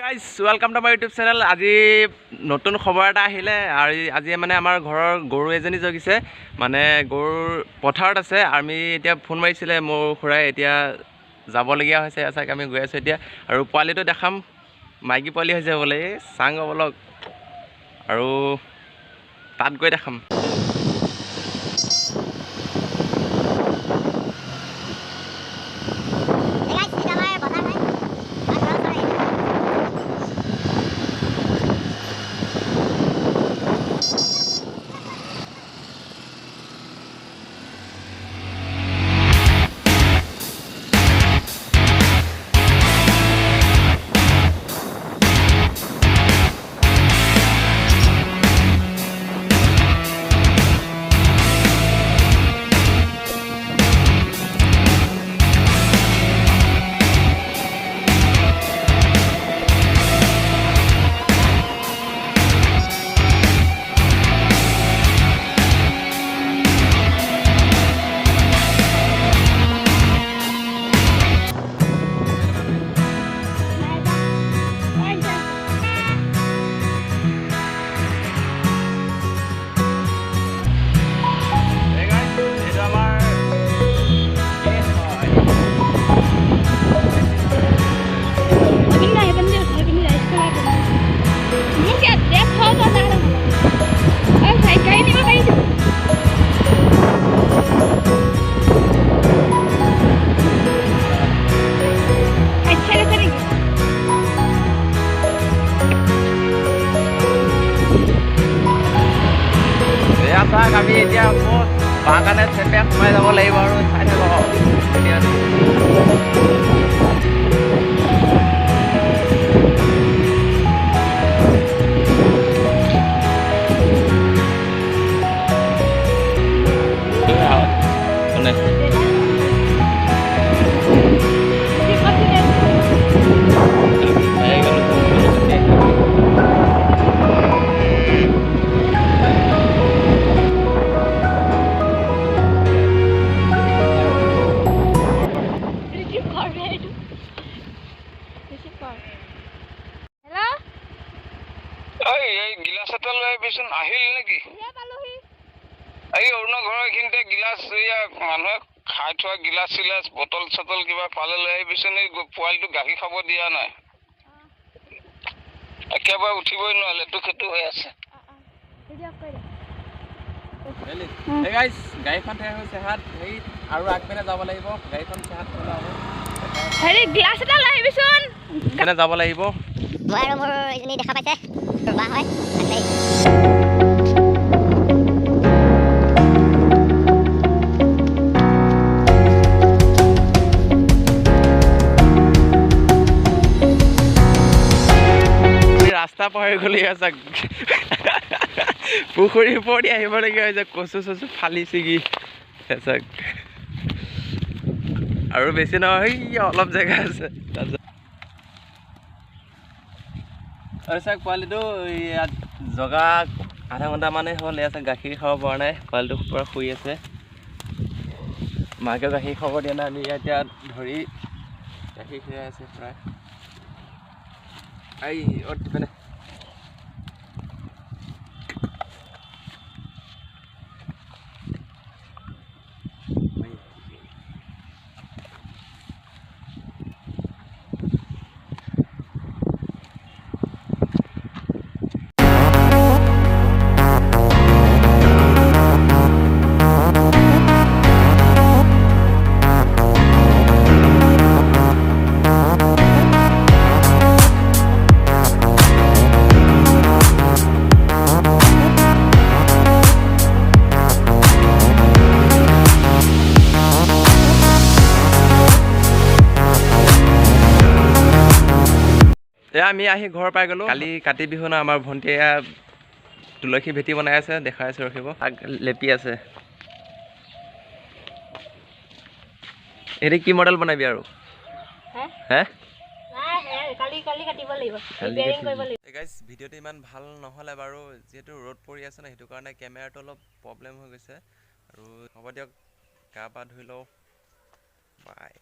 Guys welcome to my YouTube channel. আজি নতুন খবৰ এটা আহিলে আৰু আজি মানে আমাৰ ঘৰৰ গৰু এজনী জগিছে, মানে গৰুৰ পথাৰত আছে। আমি এতিয়া ফোন মাৰিছিলে মোৰ খুৰাই, এতিয়া যাবলগীয়া হৈছে। চাগে আমি গৈ আছোঁ এতিয়া, আৰু পোৱালিটো দেখাম, মাইকী পোৱালি হৈছে বোলে, এই চাং বলক, আৰু তাত গৈ দেখাম। আমি এতিয়া আকৌ বাগানে চেপে সোমাই যাব লাগিব, আৰু চাই থাকক এতিয়া। আহিল নেকি? এই অৰুণৰ ঘৰৰ এইখিনিতে গিলাচ, মানুহে খাই থোৱা গিলাচ চিলাচ বটল চটল কিবা পালে লৈ আহিবিচোন। এই পোৱালিটো গাখীৰ খাব দিয়া নাই, একেবাৰে উঠিবই নোৱাৰিলে, এইটো সেইটো হৈ আছে। গাড়ীখন ঠেৰ হৈছে হাত হেৰি, আৰু আগপিনে যাব লাগিব। গাড়ীখন চেহাত গ্লাছ এটা লৈ আহিবিচোন, যাব লাগিব। মই আৰু মোৰ এজনী দেখা পাইছে, বা হয়। ৰাস্তা পাহৰি গ'লি আছে, পুখুৰীৰ ওপৰতে আহিবলগীয়া হৈছে। কচু চচু ফালি ছিগি চাক, আৰু বেছি নহয় অলপ জেগা আছে তাৰপিছত। আৰু চাওক পোৱালিটো ইয়াত জগা আধা ঘণ্টামানেই হ'ল, ইয়াত গাখীৰ খাব পৰা নাই। পোৱালিটো পূৰা শুই আছে, মাকে গাখীৰ খাব দিয়া নাই। আমি এতিয়া ধৰি গাখীৰ খীৰাই আছে প্ৰায়। এই মানে আমি আহি ঘৰ পাই গ'লোঁ। কালি কাতি বিহু ন, আমাৰ ভণ্টিয়ে তুলসী ভেটি বনাই আছে, দেখাই আছোঁ, ৰখিব। আগ লেপি আছে। এতিয়া কি মডেল বনাবি আৰু? ভিডিঅ'টো ইমান ভাল নহ'লে বাৰু, যিহেতু ৰ'দ পৰি আছে ন, সেইটো কাৰণে কেমেৰাটো অলপ প্ৰব্লেম হৈ গৈছে। আৰু হ'ব দিয়ক, গা পা ধুই লওঁ, বাই।